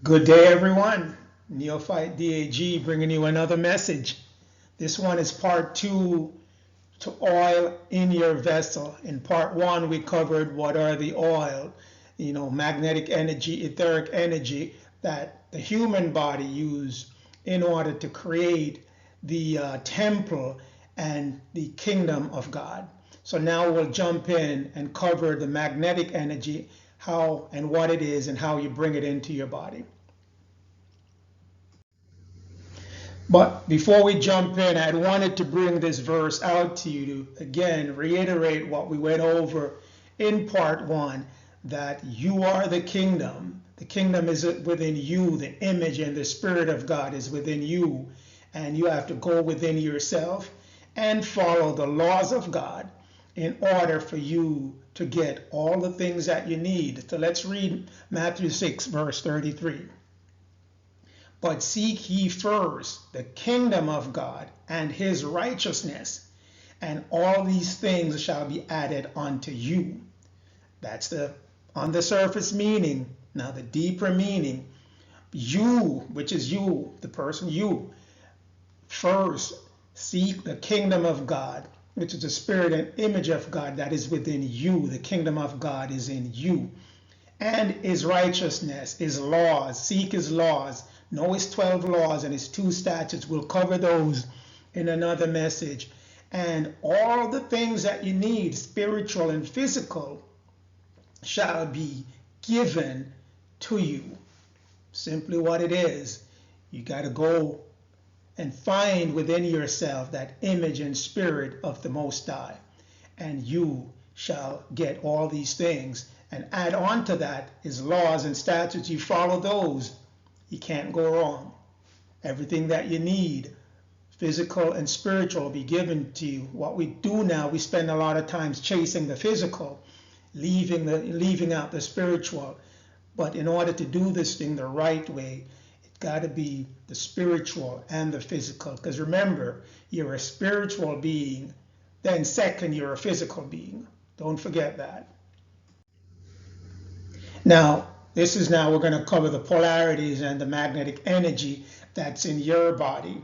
Good day, everyone. Neophyte DAG bringing you another message. This one is part two to oil in your vessel. In part one, we covered what are the oil, magnetic energy, etheric energy that the human body use in order to create the temple and the kingdom of God. So now we'll jump in and cover the magnetic energy, how and what it is and how you bring it into your body. But before we jump in, I wanted to bring this verse out to you to again reiterate what we went over in part one, that you are the kingdom. The kingdom is within you. The image and the spirit of God is within you. And you have to go within yourself and follow the laws of God in order for you to get all the things that you need. So let's read Matthew 6, verse 33. But seek ye first the kingdom of God and his righteousness, and all these things shall be added unto you. That's the on the surface meaning. Now the deeper meaning, you, which is you, the person you, first seek the kingdom of God, which is the spirit and image of God that is within you. The kingdom of God is in you. And his righteousness, his laws, seek his laws. Know his 12 laws and his 2 statutes. We'll cover those in another message. And all the things that you need, spiritual and physical, shall be given to you. Simply what it is. You got to go and find within yourself that image and spirit of the Most High. And you shall get all these things. And add on to that his laws and statutes. You follow those, you can't go wrong. Everything that you need, physical and spiritual, will be given to you. What we do now, we spend a lot of times chasing the physical, leaving out the spiritual. But in order to do this thing the right way, it's got to be the spiritual and the physical. Because remember, you're a spiritual being, then second, you're a physical being. Don't forget that. Now, we're going to cover the polarities and the magnetic energy that's in your body.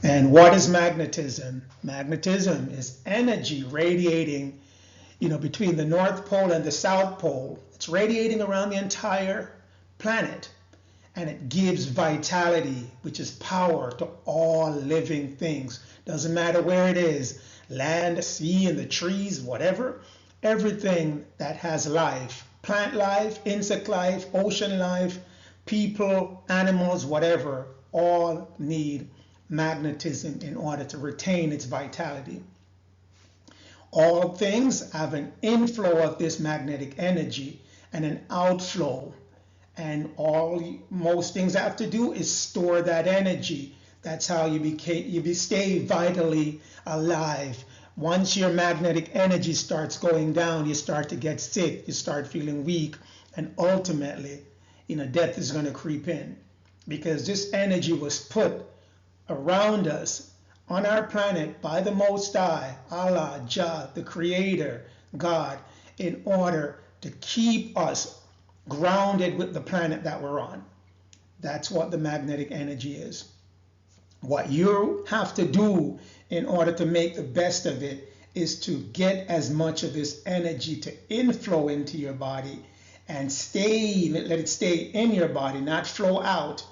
And what is magnetism? Magnetism is energy radiating, between the North Pole and the South Pole. It's radiating around the entire planet. And it gives vitality, which is power, to all living things. Doesn't matter where it is, land, sea, and the trees, whatever. Everything that has life, plant life, insect life, ocean life, people, animals, whatever, all need magnetism in order to retain its vitality. All things have an inflow of this magnetic energy and an outflow. And most things have to do is store that energy. That's how you stay vitally alive. Once your magnetic energy starts going down, you start to get sick, you start feeling weak, and ultimately, death is going to creep in. Because this energy was put around us on our planet by the Most High, Allah, Jah, the Creator, God, in order to keep us grounded with the planet that we're on. That's what the magnetic energy is. What you have to do in order to make the best of it is to get as much of this energy to inflow into your body and let it stay in your body, not flow out,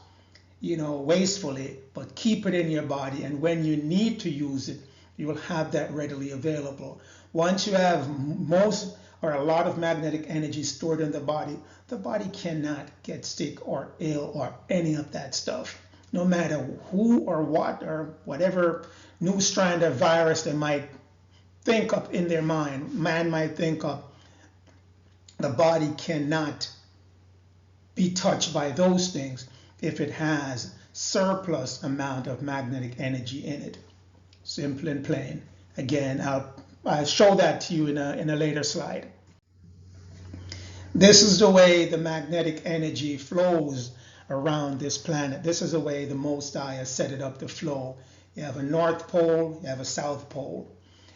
wastefully, but keep it in your body. And when you need to use it, you will have that readily available. Once you have most or a lot of magnetic energy stored in the body cannot get sick or ill or any of that stuff. No matter who or what or whatever new strand of virus they might think up in their mind, man might think up, the body cannot be touched by those things if it has surplus amount of magnetic energy in it. Simple and plain. Again, I'll show that to you in a later slide. This is the way the magnetic energy flows around this planet. This is the way the Most High has set it up to flow. You have a North Pole, you have a South Pole.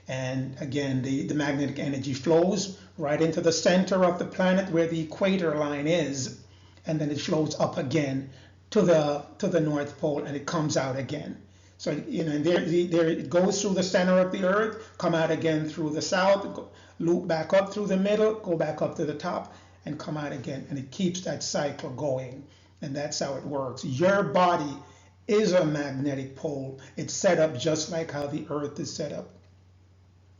And again, the magnetic energy flows right into the center of the planet where the equator line is. and then it flows up again to the North Pole, and it comes out again. So and there it goes through the center of the earth, come out again through the south, loop back up through the middle, go back up to the top, and come out again, and it keeps that cycle going. And that's how it works. Your body is a magnetic pole. It's set up just like how the earth is set up.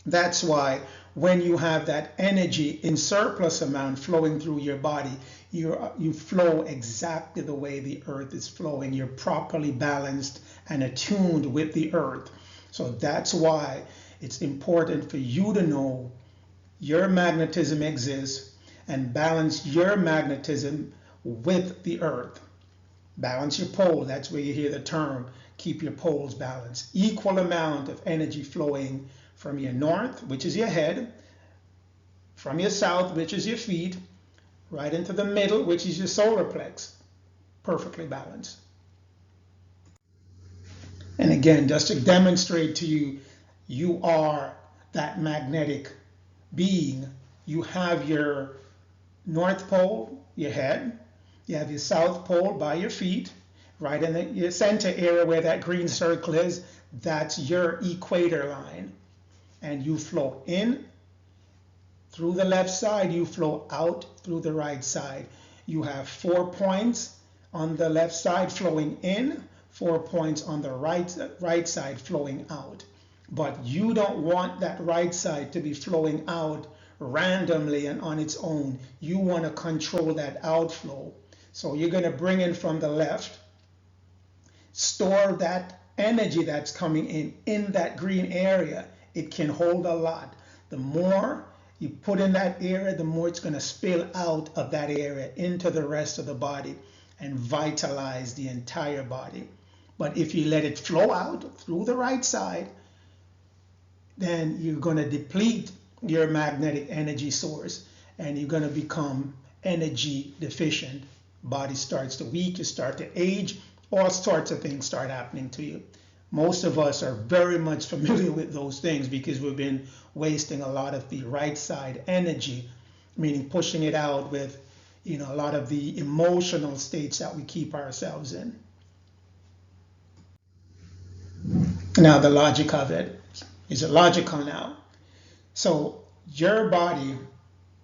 That's why when you have that energy in surplus amount flowing through your body, you flow exactly the way the earth is flowing. You're properly balanced and attuned with the earth. So that's why it's important for you to know your magnetism exists and balance your magnetism with the earth. Balance your pole. That's where you hear the term, keep your poles balanced. Equal amount of energy flowing from your north, which is your head, from your south, which is your feet, right into the middle, which is your solar plex. Perfectly balanced. And again, just to demonstrate to you, you are that magnetic being. You have your North Pole, your head. You have your South Pole by your feet, right in your center area where that green circle is. That's your equator line. And you flow in through the left side, you flow out through the right side. You have 4 points on the left side flowing in, 4 points on the right side flowing out. But you don't want that right side to be flowing out randomly and on its own. You want to control that outflow. So you're going to bring in from the left, store that energy that's coming in that green area. It can hold a lot. The more you put in that area, the more it's going to spill out of that area into the rest of the body and vitalize the entire body. But if you let it flow out through the right side, then you're going to deplete your magnetic energy source and you're going to become energy deficient. Body starts to weak, you start to age, all sorts of things start happening to you. Most of us are very much familiar with those things because we've been wasting a lot of the right side energy, meaning pushing it out with a lot of the emotional states that we keep ourselves in. Now the logic of it, is it logical now? So your body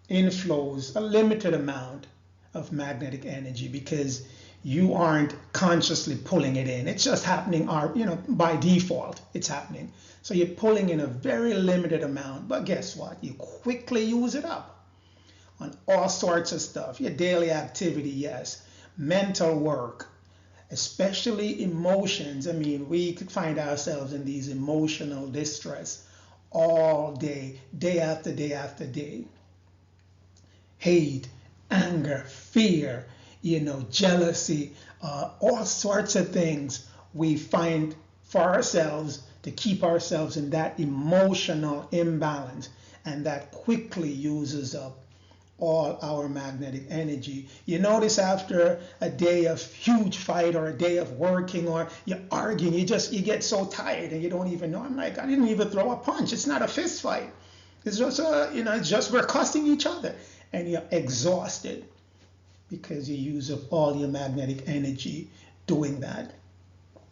inflows a limited amount of magnetic energy because you aren't consciously pulling it in. It's just happening, by default, it's happening. So you're pulling in a very limited amount, but guess what? You quickly use it up on all sorts of stuff. Your daily activity, yes. Mental work, especially emotions. I mean, we could find ourselves in these emotional distress all day, day after day after day. Hate, anger, fear, jealousy, all sorts of things we find for ourselves to keep ourselves in that emotional imbalance, and that quickly uses up all our magnetic energy. You notice after a day of huge fight or a day of working or you're arguing, you get so tired and you don't even know. I'm like, I didn't even throw a punch. It's not a fist fight. It's just it's just we're cussing each other, and you're exhausted because you use up all your magnetic energy doing that.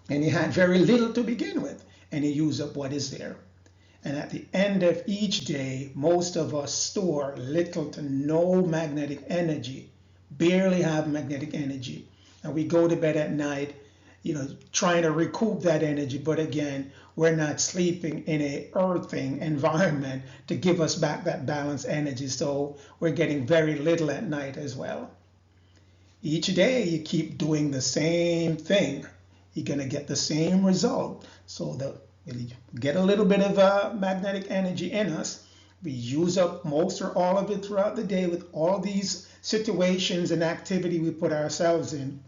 And you had very little to begin with, and you use up what is there. And at the end of each day, most of us store little to no magnetic energy, barely have magnetic energy. And we go to bed at night, trying to recoup that energy. But again, we're not sleeping in a earthing environment to give us back that balanced energy. So we're getting very little at night as well. Each day you keep doing the same thing, you're going to get the same result. So we get a little bit of magnetic energy in us. We use up most or all of it throughout the day with all these situations and activity we put ourselves in.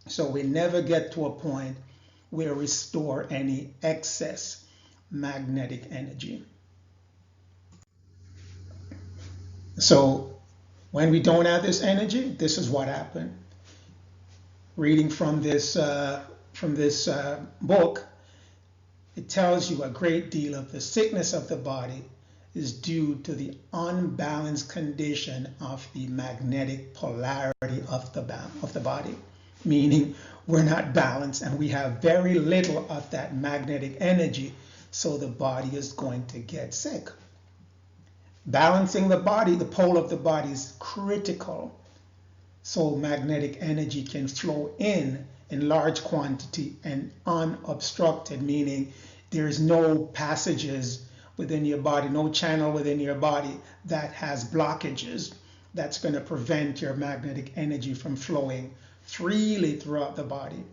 So we never get to a point where we store any excess magnetic energy. So when we don't have this energy, this is what happened. Reading from this book, it tells you a great deal of the sickness of the body is due to the unbalanced condition of the magnetic polarity of the body, meaning we're not balanced and we have very little of that magnetic energy, so the body is going to get sick. Balancing the body, the pole of the body, is critical so magnetic energy can flow in large quantity and unobstructed, meaning there's no passages within your body, no channel within your body that has blockages that's going to prevent your magnetic energy from flowing freely throughout the body.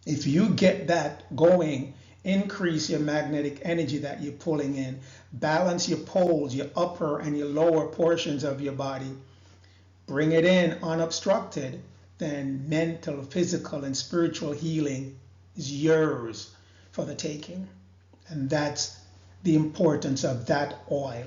If you get that going, increase your magnetic energy that you're pulling in, balance your poles, your upper and your lower portions of your body, bring it in unobstructed, then mental, physical, and spiritual healing is yours for the taking. And that's the importance of that oil,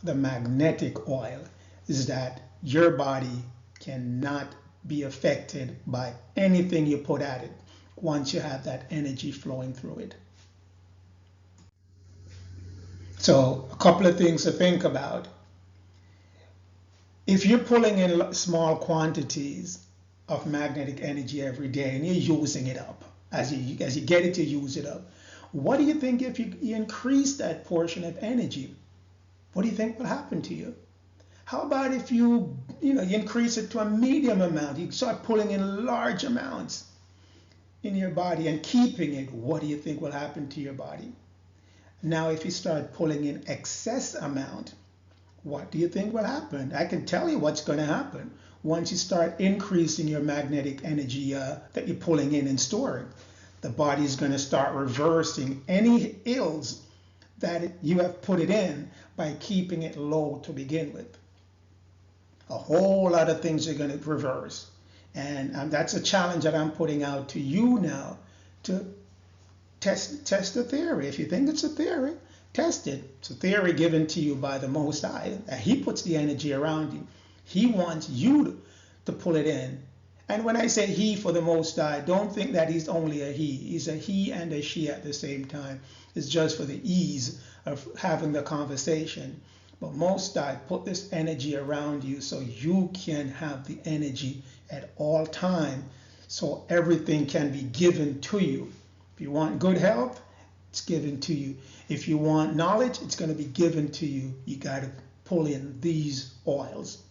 the magnetic oil, is that your body cannot be affected by anything you put at it once you have that energy flowing through it. So a couple of things to think about. If you're pulling in small quantities of magnetic energy every day and you're using it up, as you get it, you use it up. What do you think if you increase that portion of energy? What do you think will happen to you? How about if you increase it to a medium amount? You start pulling in large amounts in your body and keeping it. What do you think will happen to your body? Now, if you start pulling in excess amount, what do you think will happen? I can tell you what's going to happen once you start increasing your magnetic energy that you're pulling in and storing. The body is going to start reversing any ills that you have put it in by keeping it low to begin with. A whole lot of things are going to reverse. And that's a challenge that I'm putting out to you now, to test the theory. If you think it's a theory, test it. It's a theory given to you by the Most High. He puts the energy around you. He wants you to pull it in. And when I say he for the Most High, don't think that he's only a he. He's a he and a she at the same time. It's just for the ease of having the conversation. But Most High put this energy around you so you can have the energy at all time, so everything can be given to you. If you want good health, it's given to you. If you want knowledge, it's going to be given to you. You got to pull in these oils.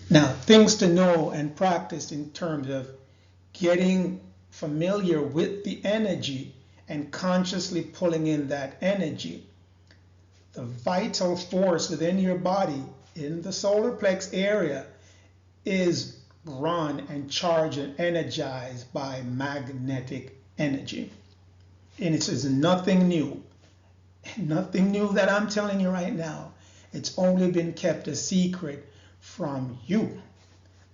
Now, things to know and practice in terms of getting familiar with the energy and consciously pulling in that energy. The vital force within your body in the solar plex area is run and charged and energized by magnetic energy. And it is nothing new. Nothing new that I'm telling you right now. It's only been kept a secret from you,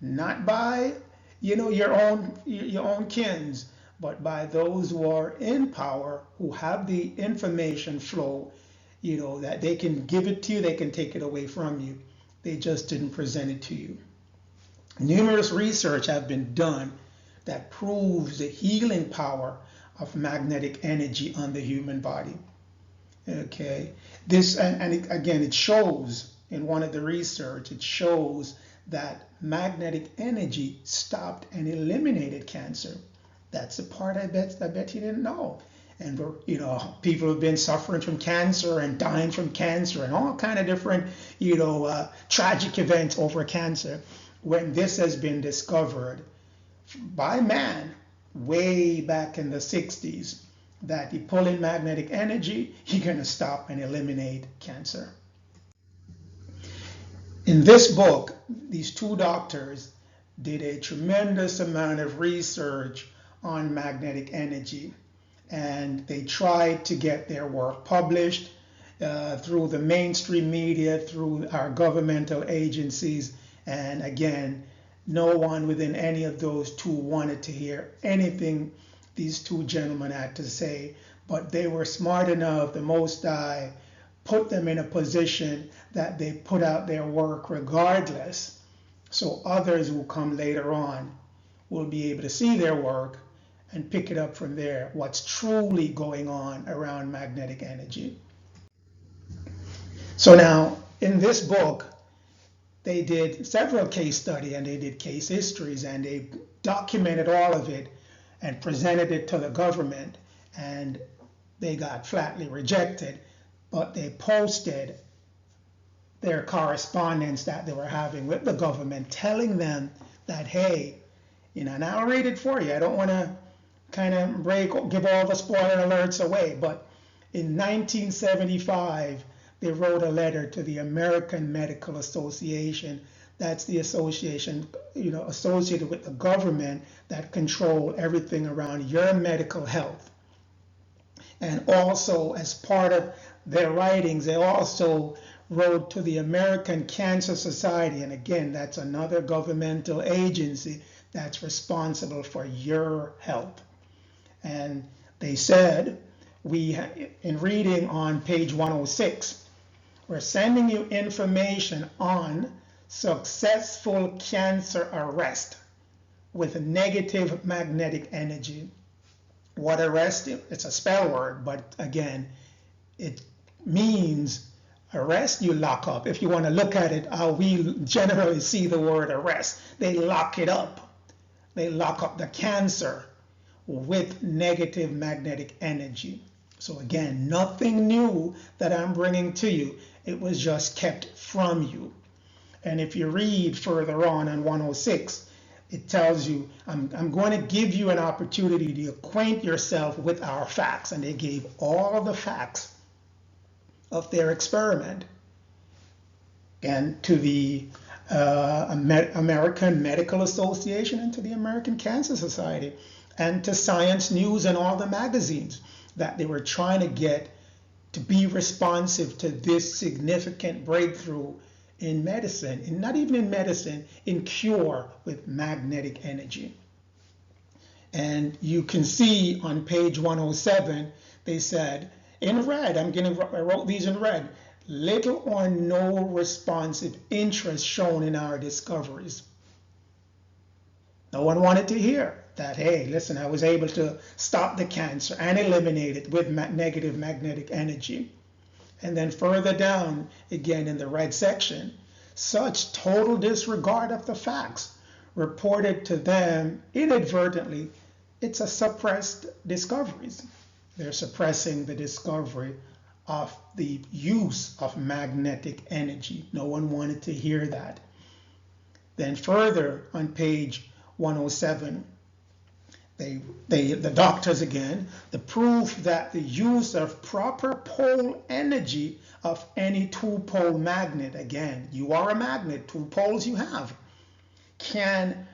not by your own kins, but by those who are in power, who have the information flow, that they can give it to you, they can take it away from you. They just didn't present it to you. Numerous research have been done that proves the healing power of magnetic energy on the human body. Okay, this again, it shows in one of the research, it shows that magnetic energy stopped and eliminated cancer. That's the part I bet you didn't know. And people have been suffering from cancer and dying from cancer and all kind of different tragic events over cancer. When this has been discovered by man way back in the 60s, that you pull in magnetic energy, you're going to stop and eliminate cancer. In this book, these two doctors did a tremendous amount of research on magnetic energy, and they tried to get their work published through the mainstream media, through our governmental agencies, and again, no one within any of those two wanted to hear anything these two gentlemen had to say, but they were smart enough, the Most High put them in a position that they put out their work regardless, so others who come later on will be able to see their work and pick it up from there, what's truly going on around magnetic energy. So now, in this book, they did several case studies and they did case histories and they documented all of it and presented it to the government, and they got flatly rejected, but they posted their correspondence that they were having with the government telling them that, hey, and I'll read it for you. I don't want to kind of give all the spoiler alerts away, but in 1975, they wrote a letter to the American Medical Association. That's the association, associated with the government that control everything around your medical health. And also, as part of their writings, they also wrote to the American Cancer Society. And again, that's another governmental agency that's responsible for your health. And they said, in reading on page 106, we're sending you information on successful cancer arrest with negative magnetic energy. What arrest? It's a spell word, but again, it means arrest, you lock up. If you want to look at it, how we generally see the word arrest, they lock it up. They lock up the cancer with negative magnetic energy. So again, nothing new that I'm bringing to you. It was just kept from you. And if you read further on 106, it tells you, I'm going to give you an opportunity to acquaint yourself with our facts. And they gave all the facts of their experiment and to the American Medical Association and to the American Cancer Society and to Science News and all the magazines that they were trying to get to be responsive to this significant breakthrough in medicine, and not even in medicine, in cure with magnetic energy. And you can see on page 107, they said, in red, I wrote these in red, little or no responsive interest shown in our discoveries. No one wanted to hear that, hey, listen, I was able to stop the cancer and eliminate it with negative magnetic energy. And then further down, again in the red section, such total disregard of the facts reported to them inadvertently, it's a suppressed discoveries. They're suppressing the discovery of the use of magnetic energy. No one wanted to hear that. Then further on page 107, the doctors again, the proof that the use of proper pole energy of any two-pole magnet, again, you are a magnet, two poles you have, can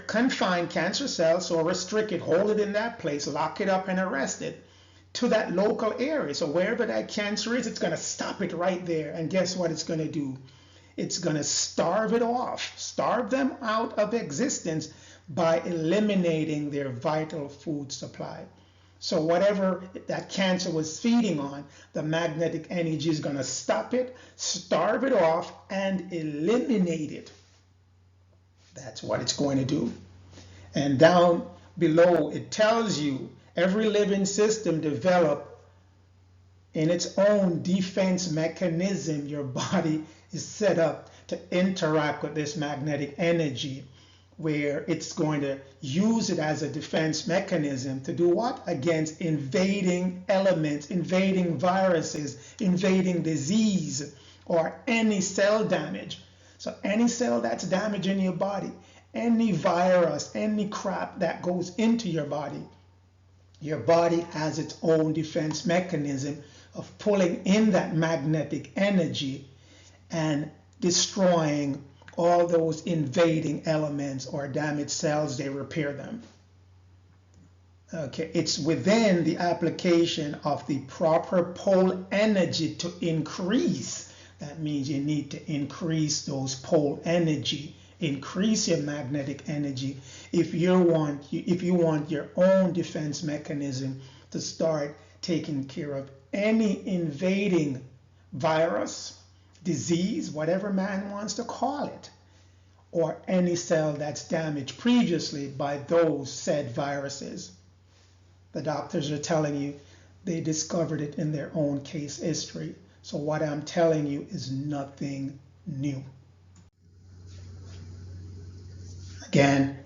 confine cancer cells, or restrict it, hold it in that place, lock it up and arrest it to that local area. So wherever that cancer is, it's going to stop it right there. And guess what it's going to do? It's going to starve it off, starve them out of existence by eliminating their vital food supply. So whatever that cancer was feeding on, the magnetic energy is going to stop it, starve it off, and eliminate it. That's what it's going to do. And down below, it tells you every living system developed in its own defense mechanism. Your body is set up to interact with this magnetic energy, where it's going to use it as a defense mechanism to do what? Against invading elements, invading viruses, invading disease, or any cell damage. So any cell that's damaging your body, any virus, any crap that goes into your body has its own defense mechanism of pulling in that magnetic energy and destroying all those invading elements or damaged cells. They repair them. Okay, it's within the application of the proper pole energy to increase. That means you need to increase those pole energy, increase your magnetic energy if you want your own defense mechanism to start taking care of any invading virus, disease, whatever man wants to call it, or any cell that's damaged previously by those said viruses. The doctors are telling you they discovered it in their own case history. So what I'm telling you is nothing new. Again,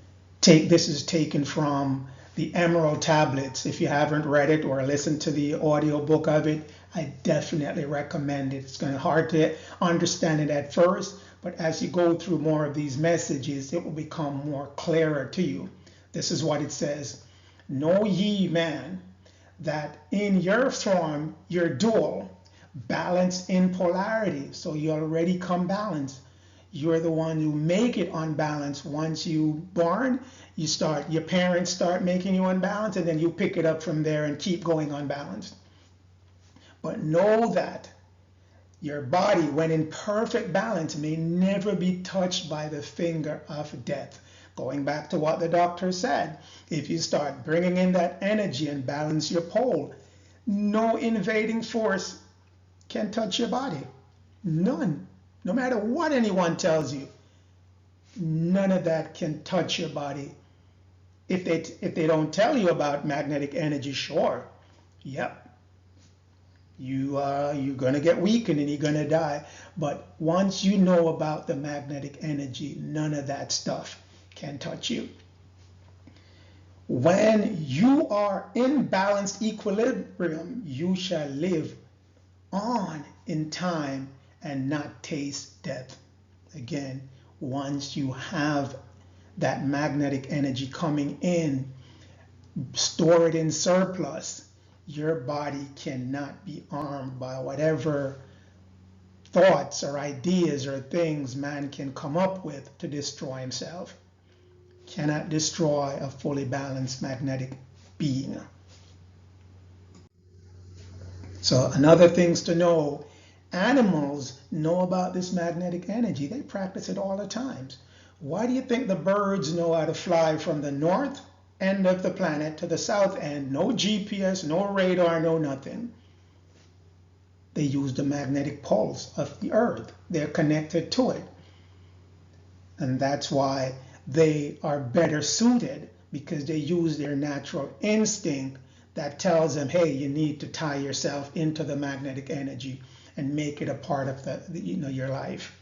this is taken from the Emerald Tablets. If you haven't read it or listened to the audio book of it, I definitely recommend it. It's going to be hard to understand it at first, but as you go through more of these messages, it will become more clearer to you. This is what it says. Know ye, man, that in your form you're dual, balanced in polarity. So you already come balanced. You're the one who make it unbalanced. Once you born, your parents start making you unbalanced, and then you pick it up from there and keep going unbalanced. But know that your body, when in perfect balance, may never be touched by the finger of death. Going back to what the doctor said, if you start bringing in that energy and balance your pole, no invading force can touch your body. None. No matter what anyone tells you, none of that can touch your body. If they don't tell you about magnetic energy, sure, yep, you're going to get weakened and you're going to die. But once you know about the magnetic energy, none of that stuff can touch you. When you are in balanced equilibrium, you shall live on in time and not taste death. Again, once you have that magnetic energy coming in, store it in surplus, your body cannot be harmed by whatever thoughts or ideas or things man can come up with to destroy himself. Cannot destroy a fully balanced magnetic being. So another things to know, animals know about this magnetic energy. They practice it all the time. Why do you think the birds know how to fly from the north end of the planet to the south end? No GPS, no radar, no nothing. They use the magnetic pulse of the earth. They're connected to it. And that's why they are better suited, because they use their natural instinct that tells them, hey, you need to tie yourself into the magnetic energy and make it a part of your life.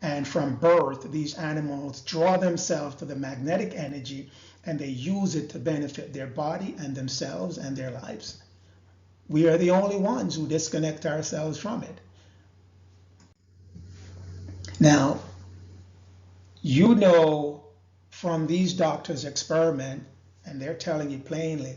And from birth, these animals draw themselves to the magnetic energy, and they use it to benefit their body and themselves and their lives. We are the only ones who disconnect ourselves from it. Now, you know from these doctors' experiment, and they're telling you plainly,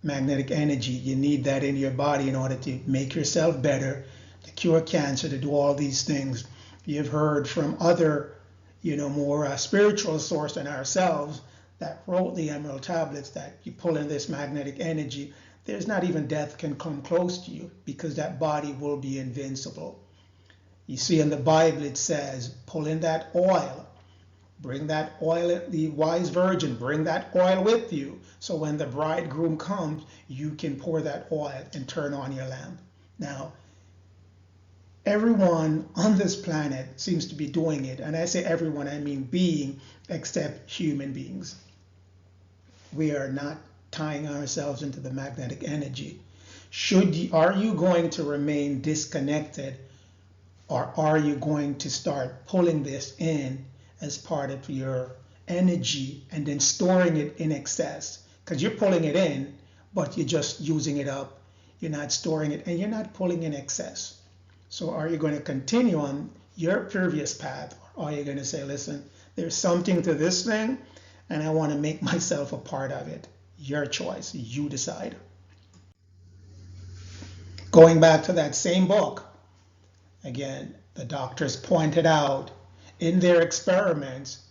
magnetic energy, you need that in your body in order to make yourself better, to cure cancer, to do all these things. You've heard from other, more spiritual source than ourselves that wrote the Emerald Tablets that you pull in this magnetic energy, there's not even death can come close to you, because that body will be invincible. You see in the Bible it says, pull in that oil. Bring that oil, the wise virgin, bring that oil with you. So when the bridegroom comes, you can pour that oil and turn on your lamp. Now, everyone on this planet seems to be doing it. And I say everyone, I mean being, except human beings. We are not tying ourselves into the magnetic energy. Are you going to remain disconnected, or are you going to start pulling this in as part of your energy and then storing it in excess? Because you're pulling it in, but you're just using it up. You're not storing it, and you're not pulling in excess. So are you going to continue on your previous path, or are you going to say, listen, there's something to this thing, and I want to make myself a part of it? Your choice. You decide. Going back to that same book, again, the doctors pointed out in their experiments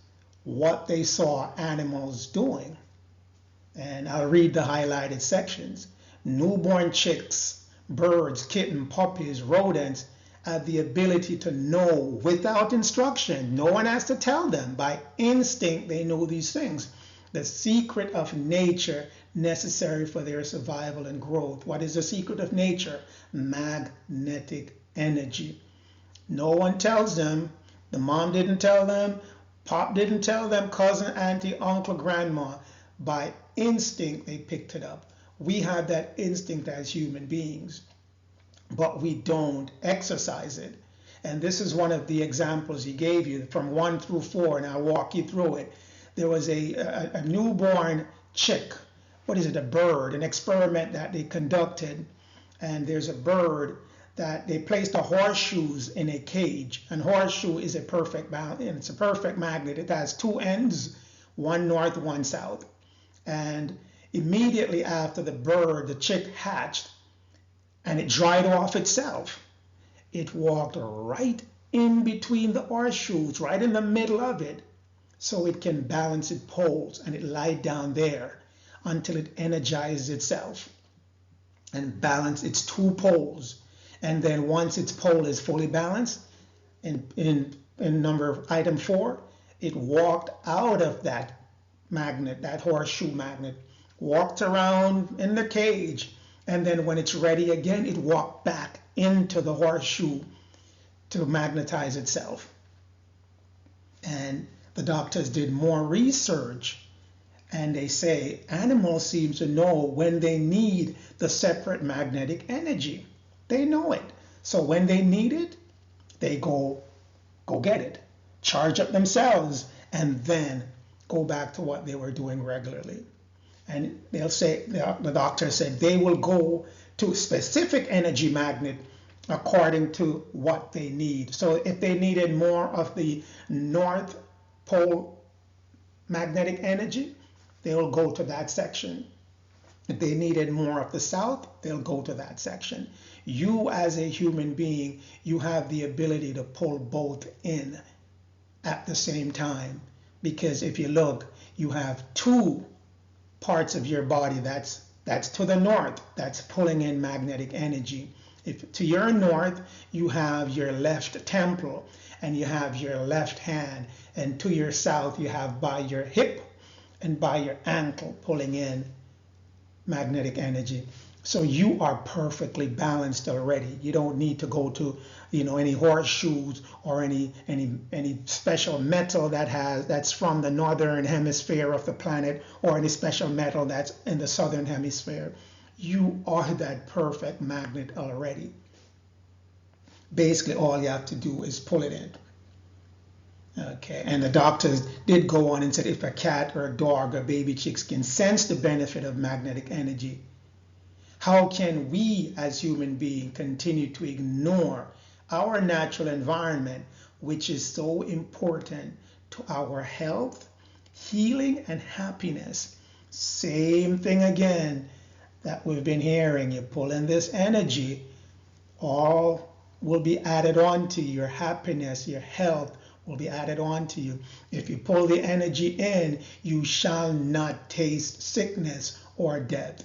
what they saw animals doing. And I'll read the highlighted sections. Newborn chicks, birds, kittens, puppies, rodents have the ability to know without instruction. No one has to tell them. By instinct, they know these things. The secret of nature necessary for their survival and growth. What is the secret of nature? Magnetic energy. No one tells them. The mom didn't tell them. Pop didn't tell them. Cousin, auntie, uncle, grandma. By instinct, they picked it up. We have that instinct as human beings. but we don't exercise it. And this is one of the examples he gave you from 1 through 4, and I'll walk you through it. There was a newborn chick, what is it, a bird, an experiment that they conducted, and there's a bird that they placed the horseshoes in a cage. And horseshoe is a perfect balance, and it's a perfect magnet. It has two ends, one north, one south. And immediately after the chick hatched, and it dried off itself, it walked right in between the horseshoes, right in the middle of it, so it can balance its poles, and it lied down there until it energizes itself and balance its two poles. And then once its pole is fully balanced, in number item 4, it walked out of that magnet, that horseshoe magnet, walked around in the cage, and then when it's ready again, it walked back into the horseshoe to magnetize itself. And the doctors did more research, and they say animals seem to know when they need the separate magnetic energy. They know it. So when they need it, they go get it, charge up themselves, and then go back to what they were doing regularly. And they'll say, the doctor said, they will go to a specific energy magnet according to what they need. So if they needed more of the North Pole magnetic energy, they'll go to that section. If they needed more of the South, they'll go to that section. You as a human being, you have the ability to pull both in at the same time. Because if you look, you have two parts of your body that's to the north, that's pulling in magnetic energy. If to your north, you have your left temple and you have your left hand, and to your south, you have by your hip and by your ankle pulling in magnetic energy. So you are perfectly balanced already. You don't need to go to, any horseshoes or any special metal that's from the northern hemisphere of the planet, or any special metal that's in the southern hemisphere. You are that perfect magnet already. Basically, all you have to do is pull it in. Okay, and the doctors did go on and said if a cat or a dog or baby chicks can sense the benefit of magnetic energy, how can we as human beings continue to ignore our natural environment, which is so important to our health, healing, and happiness? Same thing again that we've been hearing. You pull in this energy, all will be added on to your happiness, your health will be added on to you. If you pull the energy in, you shall not taste sickness or death.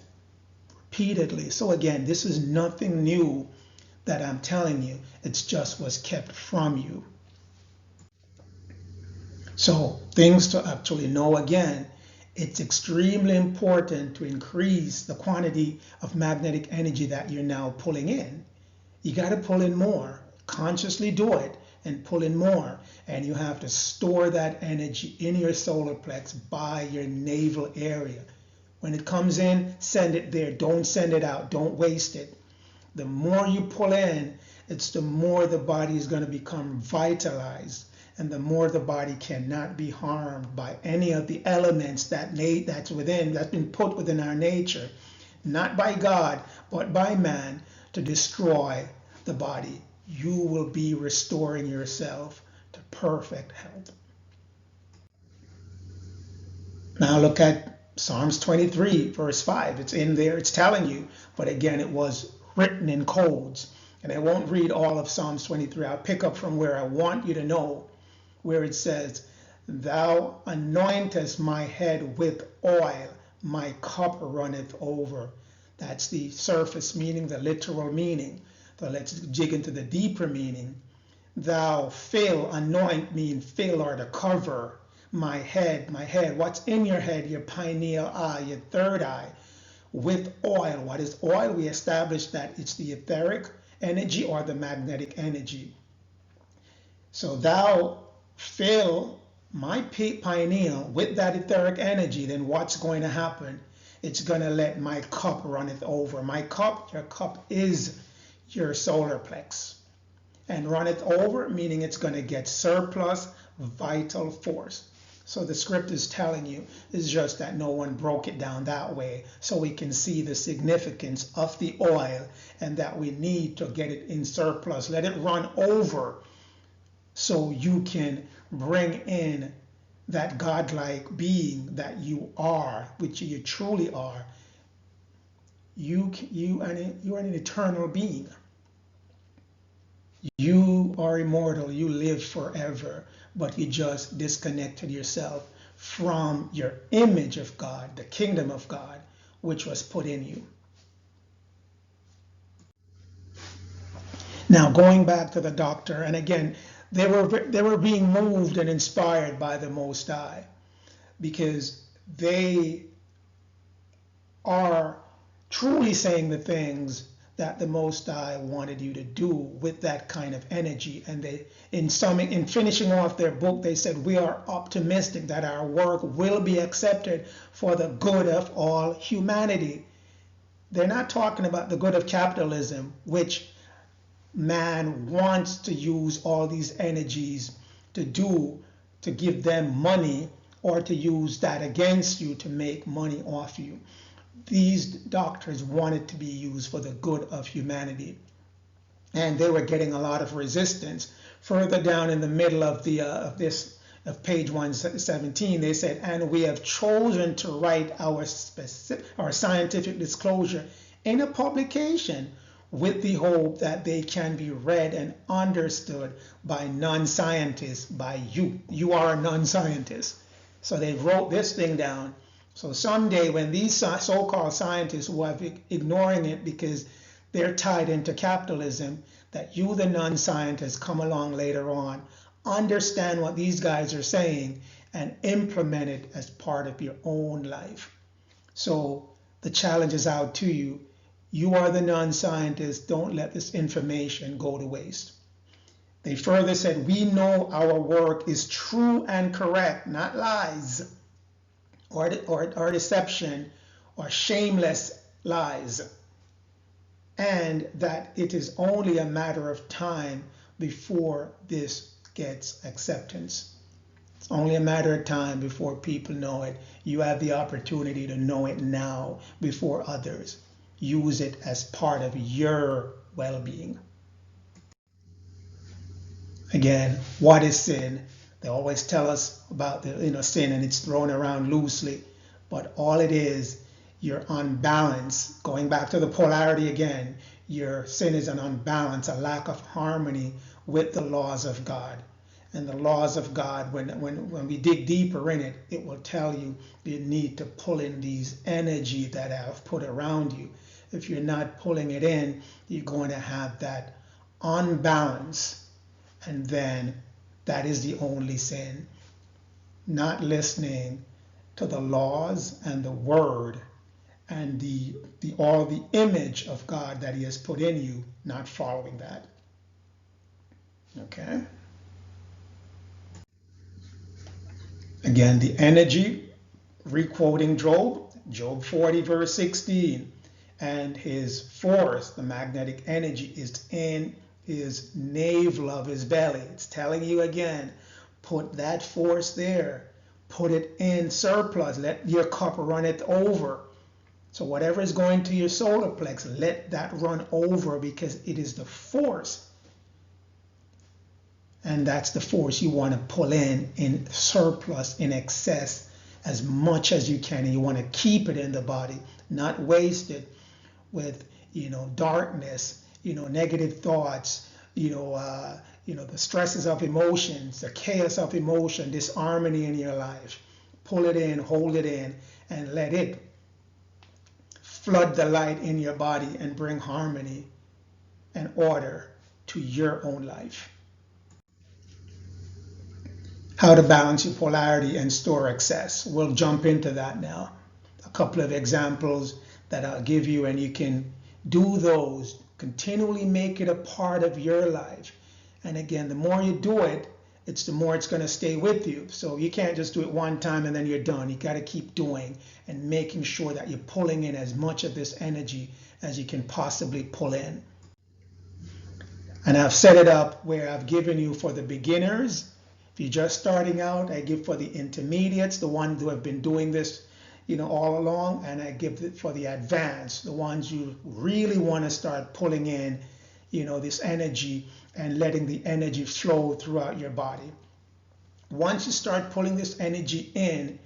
Repeatedly. So again, this is nothing new that I'm telling you. It's just what's kept from you. So things to actually know again. It's extremely important to increase the quantity of magnetic energy that you're now pulling in. You got to pull in more. Consciously do it and pull in more. And you have to store that energy in your solar plex by your navel area. When it comes in, send it there. Don't send it out. Don't waste it. The more you pull in, it's the more the body is going to become vitalized, and the more the body cannot be harmed by any of the elements that's been put within our nature, not by God, but by man, to destroy the body. You will be restoring yourself to perfect health. Now look at Psalms 23, verse 5. It's in there, it's telling you, but again, it was written in codes. And I won't read all of Psalms 23. I'll pick up from where I want you to know, where it says, Thou anointest my head with oil, my cup runneth over. That's the surface meaning, the literal meaning. So let's dig into the deeper meaning. Thou anoint mean fill, or to cover. My head, what's in your head? Your pineal eye, your third eye, with oil. What is oil? We established that it's the etheric energy or the magnetic energy. So thou fill my pineal with that etheric energy, then what's going to happen? It's going to let my cup runneth over. My cup, your cup is your solar plex and run it over, meaning it's going to get surplus vital force. So the script is telling you, it's just that no one broke it down that way, so we can see the significance of the oil and that we need to get it in surplus. Let it run over so you can bring in that godlike being that you are, which you truly are. You are an eternal being. You are immortal. You live forever, but you just disconnected yourself from your image of God, the kingdom of God, which was put in you. Now, going back to the doctor, and again, they were being moved and inspired by the Most High, because they are truly saying the things that the Most High wanted you to do with that kind of energy. And they, in finishing off their book, they said, we are optimistic that our work will be accepted for the good of all humanity. They're not talking about the good of capitalism, which man wants to use all these energies to give them money, or to use that against you to make money off you. These doctors wanted to be used for the good of humanity, and they were getting a lot of resistance. Further down in the middle of page 117, they said, and we have chosen to write our scientific disclosure in a publication with the hope that they can be read and understood by non-scientists, by you. You are a non-scientist. So they wrote this thing down. So someday when these so-called scientists who are ignoring it because they're tied into capitalism, that you, the non-scientists, come along later on, understand what these guys are saying and implement it as part of your own life. So the challenge is out to you. You are the non-scientist. Don't let this information go to waste. They further said, we know our work is true and correct, not lies or deception or shameless lies, and that it is only a matter of time before this gets acceptance. It's only a matter of time before people know it. You have the opportunity to know it now before others. Use it as part of your well-being. Again, what is sin? They always tell us about the sin, and it's thrown around loosely, but all it is, you're unbalanced. Going back to the polarity again, your sin is an unbalance, a lack of harmony with the laws of God. And the laws of God, when we dig deeper in it, it will tell you need to pull in these energy that I have put around you. If you're not pulling it in, you're going to have that unbalance, and then that is the only sin. Not listening to the laws and the word and all the image of God that he has put in you, not following that. Okay? Again, the energy, requoting Job 40 verse 16, and his force, the magnetic energy, is in his navel of his belly. It's telling you again, put that force there, put it in surplus, let your cup run it over. So whatever is going to your solar plex, let that run over, because it is the force. And that's the force you want to pull in surplus, in excess, as much as you can. And you want to keep it in the body, not waste it with, darkness, negative thoughts, the stresses of emotions, the chaos of emotion, disharmony in your life. Pull it in, hold it in, and let it flood the light in your body and bring harmony and order to your own life. How to balance your polarity and store excess. We'll jump into that now. A couple of examples that I'll give you, and you can do those. Continually make it a part of your life. And again, the more you do it, it's the more it's going to stay with you. So you can't just do it one time and then you're done. You got to keep doing and making sure that you're pulling in as much of this energy as you can possibly pull in. And I've set it up where I've given you for the beginners. If you're just starting out, I give for the intermediates, the ones who have been doing this, all along, and I give it for the advanced, the ones you really want to start pulling in, this energy and letting the energy flow throughout your body. Once you start pulling this energy in,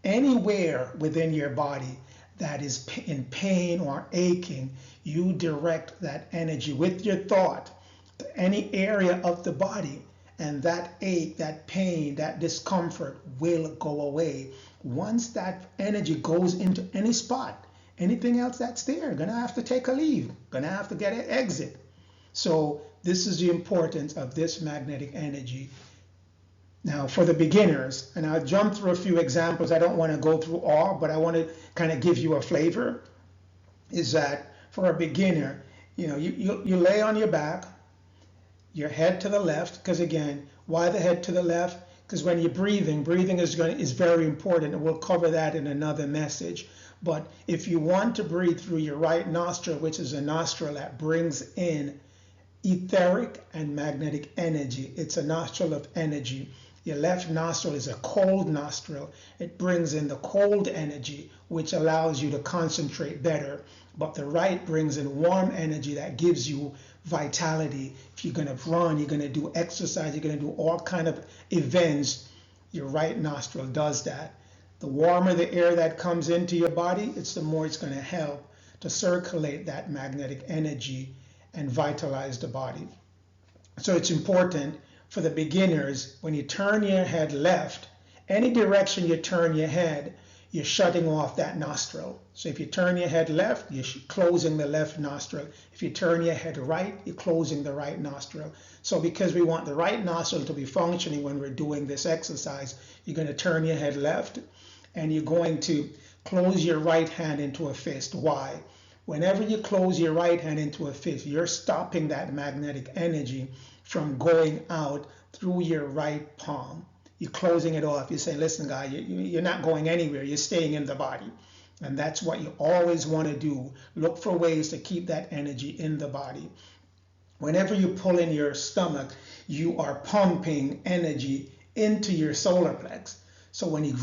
anywhere within your body that is in pain or aching, you direct that energy with your thought to any area of the body, and that ache, that pain, that discomfort will go away. Once that energy goes into any spot, anything else that's there, gonna have to take a leave, gonna have to get an exit. So this is the importance of this magnetic energy. Now for the beginners, and I'll jump through a few examples. I don't want to go through all, but I want to kind of give you a flavor, is that for a beginner, you lay on your back, your head to the left, because again, why the head to the left? Because when you're breathing is very important, and we'll cover that in another message. But if you want to breathe through your right nostril, which is a nostril that brings in etheric and magnetic energy, it's a nostril of energy. Your left nostril is a cold nostril. It brings in the cold energy, which allows you to concentrate better. But the right brings in warm energy that gives you vitality. If you're going to run, you're going to do exercise, you're going to do all kind of events, your right nostril does that. The warmer the air that comes into your body, the more it's going to help to circulate that magnetic energy and vitalize the body. So it's important for the beginners, when you turn your head left, any direction you turn your head, you're shutting off that nostril. So if you turn your head left, you're closing the left nostril. If you turn your head right, you're closing the right nostril. So because we want the right nostril to be functioning when we're doing this exercise, you're going to turn your head left, and you're going to close your right hand into a fist. Why? Whenever you close your right hand into a fist, you're stopping that magnetic energy from going out through your right palm. You're closing it off. You say, listen, guy, you're not going anywhere. You're staying in the body. And that's what you always want to do. Look for ways to keep that energy in the body. Whenever you pull in your stomach, you are pumping energy into your solar plex. So when you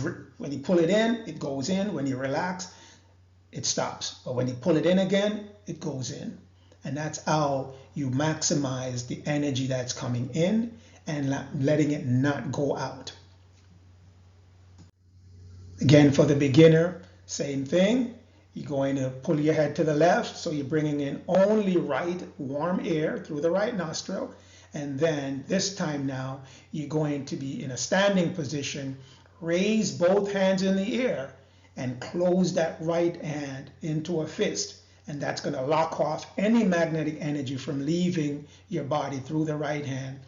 pull it in, it goes in. When you relax, it stops. But when you pull it in again, it goes in. And that's how you maximize the energy that's coming in and letting it not go out. Again, for the beginner, same thing. You're going to pull your head to the left, so you're bringing in only right warm air through the right nostril. And then this time now, you're going to be in a standing position, raise both hands in the air, and close that right hand into a fist. And that's going to lock off any magnetic energy from leaving your body through the right hand.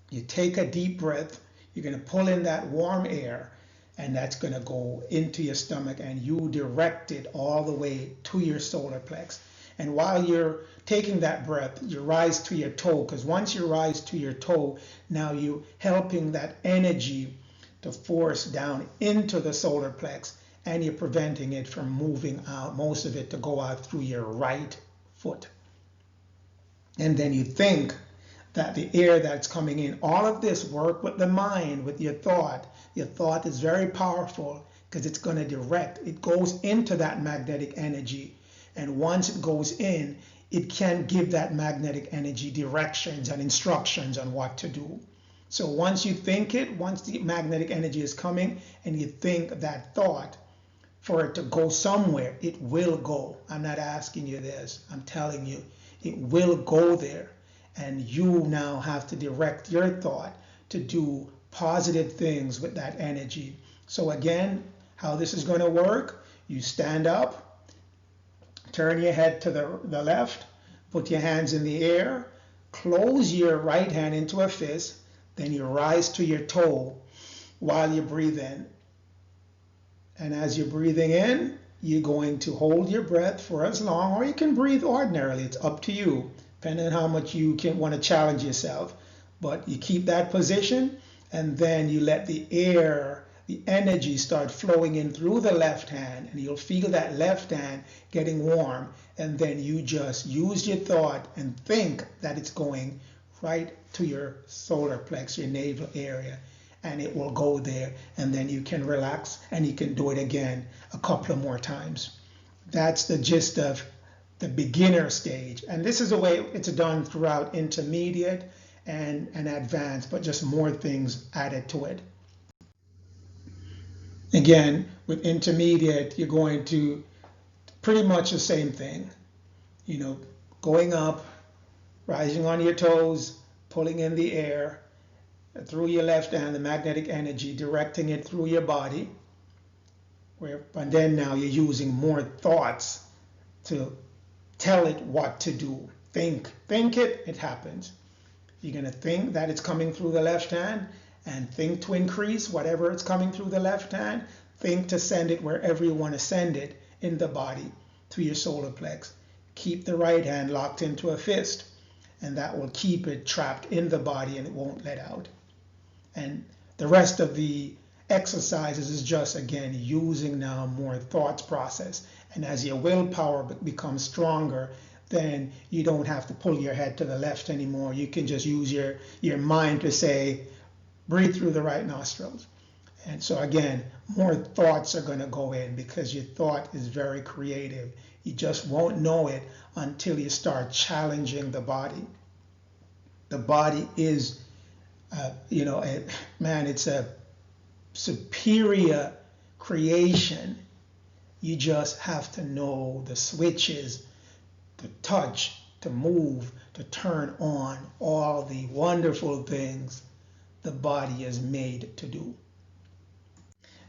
You take a deep breath, you're going to pull in that warm air, and that's going to go into your stomach, and you direct it all the way to your solar plex. And while you're taking that breath, you rise to your toe, because once you rise to your toe, now you're helping that energy to force down into the solar plex, and you're preventing it from moving out, most of it to go out through your right foot. And then you think that the air that's coming in, all of this work with the mind, with your thought. Your thought is very powerful because it's going to direct. It goes into that magnetic energy. And once it goes in, it can give that magnetic energy directions and instructions on what to do. So once you think it, once the magnetic energy is coming and you think that thought, for it to go somewhere, it will go. I'm not asking you this. I'm telling you, it will go there. And you now have to direct your thought to do positive things with that energy. So again, how this is going to work, you stand up, turn your head to the left, put your hands in the air, close your right hand into a fist, then you rise to your toe while you breathe in. And as you're breathing in, you're going to hold your breath for as long, or you can breathe ordinarily. It's up to you, depending on how much you want to challenge yourself. But you keep that position, and then you let the air the energy start flowing in through the left hand, and you'll feel that left hand getting warm, and then you just use your thought and think that it's going right to your solar plex, your navel area, and it will go there, and then you can relax and you can do it again a couple of more times. That's the gist of the beginner stage, and this is the way it's done throughout intermediate and advanced, but just more things added to it. Again, with intermediate, you're going to pretty much the same thing, going up, rising on your toes, pulling in the air through your left hand, the magnetic energy, directing it through your body. And then now you're using more thoughts to tell it what to do. Think it, it happens. You're going to think that it's coming through the left hand, and think to increase whatever it's coming through the left hand. Think to send it wherever you want to send it in the body, to your solar plex. Keep the right hand locked into a fist, and that will keep it trapped in the body and it won't let out. And the rest of the exercises is just, again, using now more thoughts process. And as your willpower becomes stronger, then you don't have to pull your head to the left anymore. You can just use your mind to say, breathe through the right nostrils. And so again, more thoughts are going to go in because your thought is very creative. You just won't know it until you start challenging the body. The body is, it's a superior creation. You just have to know the switches to touch, to move, to turn on all the wonderful things the body is made to do.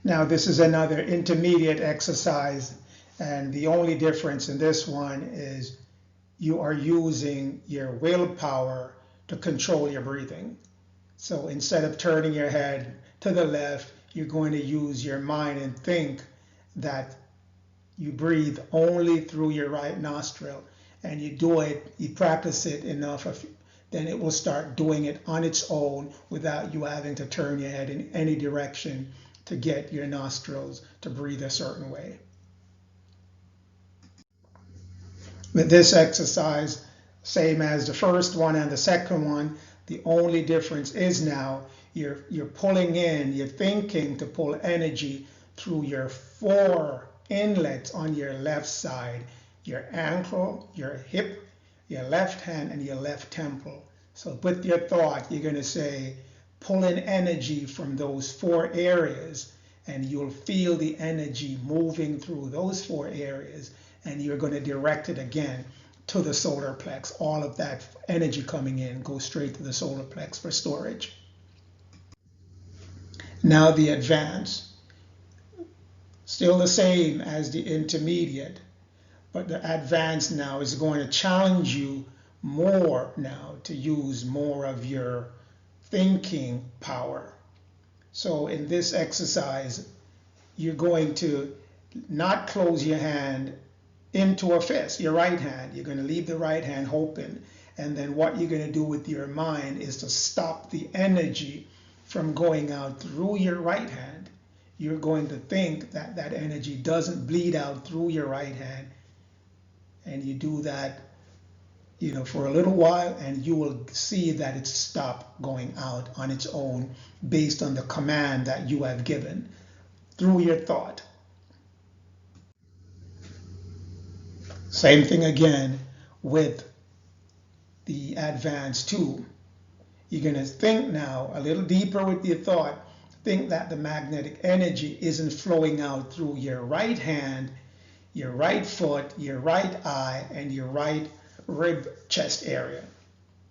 Now, this is another intermediate exercise, and the only difference in this one is you are using your willpower to control your breathing. So instead of turning your head to the left, you're going to use your mind and think that you breathe only through your right nostril, and you do it, you practice it enough, then it will start doing it on its own without you having to turn your head in any direction to get your nostrils to breathe a certain way. With this exercise, same as the first one and the second one, the only difference is now you're pulling in, you're thinking to pull energy through your 4 inlets on your left side, your ankle, your hip, your left hand, and your left temple. So with your thought, you're going to say, pull in energy from those 4 areas, and you'll feel the energy moving through those 4 areas, and you're going to direct it again to the solar plex. All of that energy coming in goes straight to the solar plex for storage. Now the advanced, still the same as the intermediate, but the advanced now is going to challenge you more now to use more of your thinking power. So in this exercise, you're going to not close your hand into a fist, your right hand. You're going to leave the right hand open. And then what you're going to do with your mind is to stop the energy from going out through your right hand. You're going to think that that energy doesn't bleed out through your right hand. And you do that, for a little while, and you will see that it's stopped going out on its own based on the command that you have given through your thought. Same thing again with the advanced 2. You're going to think now a little deeper with your thought. Think that the magnetic energy isn't flowing out through your right hand, your right foot, your right eye, and your right rib chest area.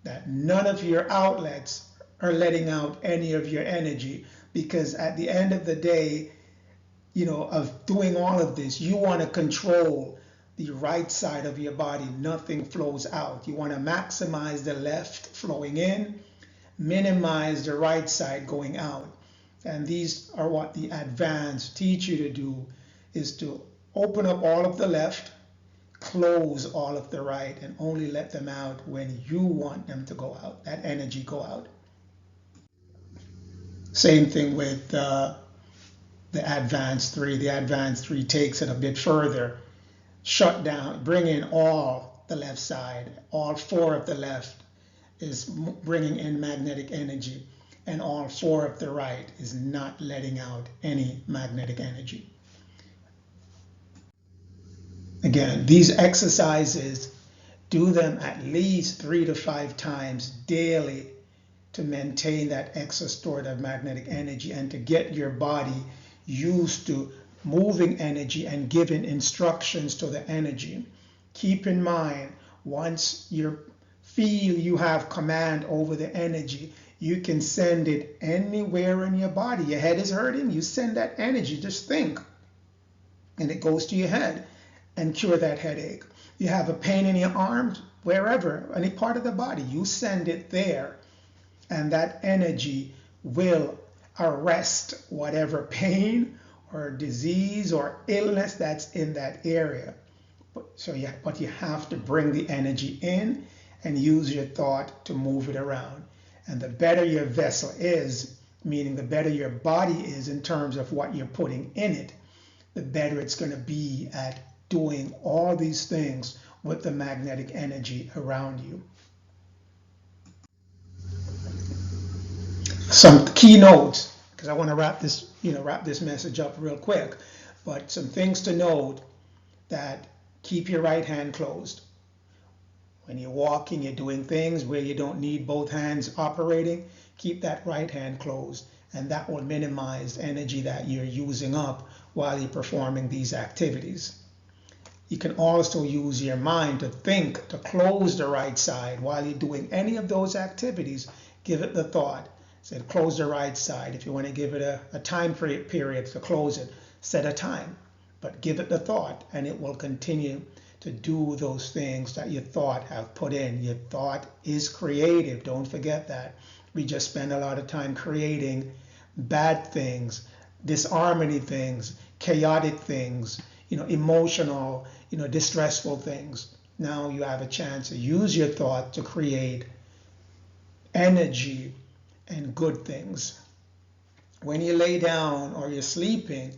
That none of your outlets are letting out any of your energy, because at the end of the day, of doing all of this, you want to control the right side of your body. Nothing flows out. You want to maximize the left flowing in, minimize the right side going out. And these are what the advanced teach you to do, is to open up all of the left, close all of the right, and only let them out when you want them to go out, that energy go out. Same thing with the advanced three. The advanced three takes it a bit further, shut down, bring in all the left side, all four of the left is bringing in magnetic energy, and all four of the right is not letting out any magnetic energy. Again, these exercises, do them at least 3 to 5 times daily to maintain that excess stored of magnetic energy and to get your body used to moving energy and giving instructions to the energy. Keep in mind, once you feel you have command over the energy, you can send it anywhere in your body. Your head is hurting, you send that energy, just think, and it goes to your head and cure that headache. You have a pain in your arms, wherever, any part of the body, you send it there, and that energy will arrest whatever pain or disease or illness that's in that area. But you have to bring the energy in and use your thought to move it around. And the better your vessel is, meaning the better your body is in terms of what you're putting in it, the better it's going to be at doing all these things with the magnetic energy around you. Some keynotes, because I want to wrap this message up real quick, but some things to note: that keep your right hand closed. When you're walking, you're doing things where you don't need both hands operating, keep that right hand closed, and that will minimize energy that you're using up while you're performing these activities. You can also use your mind to think, to close the right side while you're doing any of those activities. Give it the thought. Say, close the right side. If you want to give it a time period to close it, set a time. But give it the thought, and it will continue to do those things that your thought have put in. Your thought is creative. Don't forget that. We just spend a lot of time creating bad things, disharmony things, chaotic things, emotional, distressful things. Now you have a chance to use your thought to create energy and good things. When you lay down or you're sleeping,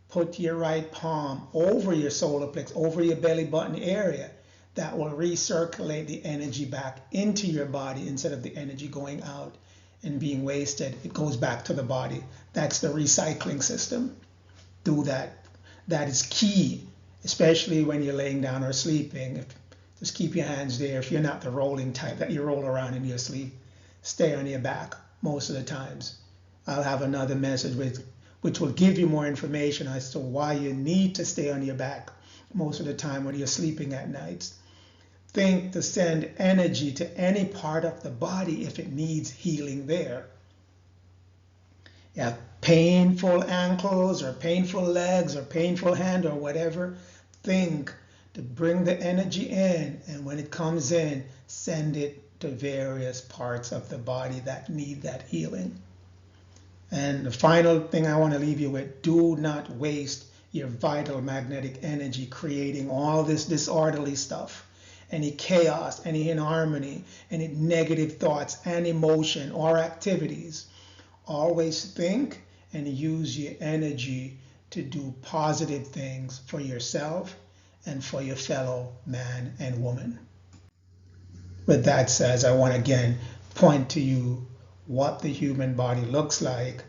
put your right palm over your solar plexus, over your belly button area. That will recirculate the energy back into your body. Instead of the energy going out and being wasted, it goes back to the body. That's the recycling system. Do that. That is key, especially when you're laying down or sleeping. Just keep your hands there. If you're not the rolling type that you roll around in your sleep, stay on your back most of the times. I'll have another message which will give you more information as to why you need to stay on your back most of the time when you're sleeping at night. Think to send energy to any part of the body if it needs healing there. You have painful ankles or painful legs or painful hand or whatever, think to bring the energy in, and when it comes in, send it to various parts of the body that need that healing. And the final thing I want to leave you with: do not waste your vital magnetic energy creating all this disorderly stuff, any chaos, any inharmony, any negative thoughts and emotion or activities. Always think and use your energy to do positive things for yourself and for your fellow man and woman. With that said, I want to again point to you what the human body looks like,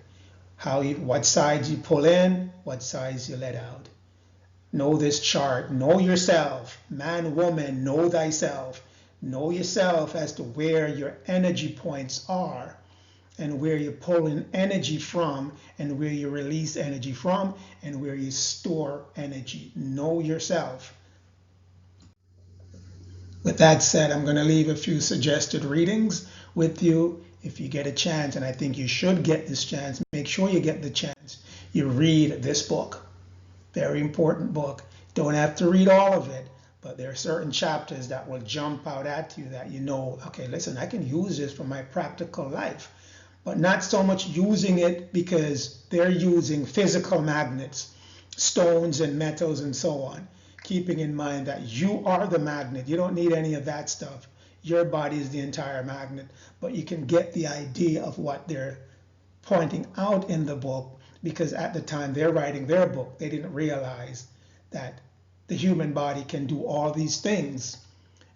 what sides you pull in, what sides you let out. Know this chart. Know yourself. Man, woman, know thyself. Know yourself as to where your energy points are and where you pull in energy from and where you release energy from and where you store energy. Know yourself. With that said, I'm going to leave a few suggested readings with you. If you get a chance, and I think you should get this chance, make sure you get the chance. You read this book. Very important book. Don't have to read all of it, but there are certain chapters that will jump out at you that okay, listen, I can use this for my practical life. But not so much using it because they're using physical magnets, stones and metals and so on. Keeping in mind that you are the magnet. You don't need any of that stuff. Your body is the entire magnet. But you can get the idea of what they're pointing out in the book because at the time they're writing their book, they didn't realize that the human body can do all these things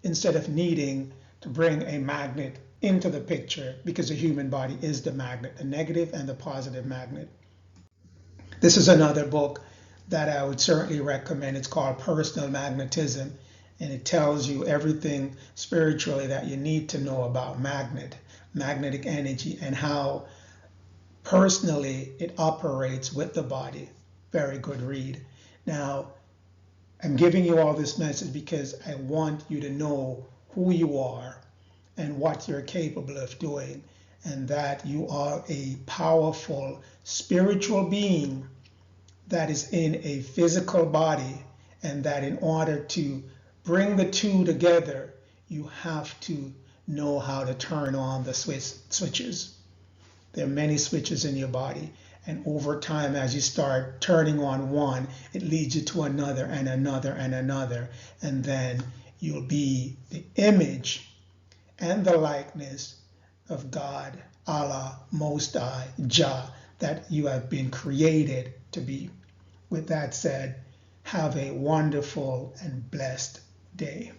instead of needing to bring a magnet into the picture, because the human body is the magnet, the negative and the positive magnet. This is another book that I would certainly recommend. It's called Personal Magnetism, and it tells you everything spiritually that you need to know about magnetic energy, and how personally it operates with the body. Very good read. Now, I'm giving you all this message because I want you to know who you are and what you're capable of doing, and that you are a powerful spiritual being that is in a physical body, and that in order to bring the two together, you have to know how to turn on the switches. There are many switches in your body, and over time, as you start turning on one, it leads you to another and another and another, and then you'll be the image and the likeness of God, Allah, Most High, Jah, that you have been created to be. With that said, have a wonderful and blessed day.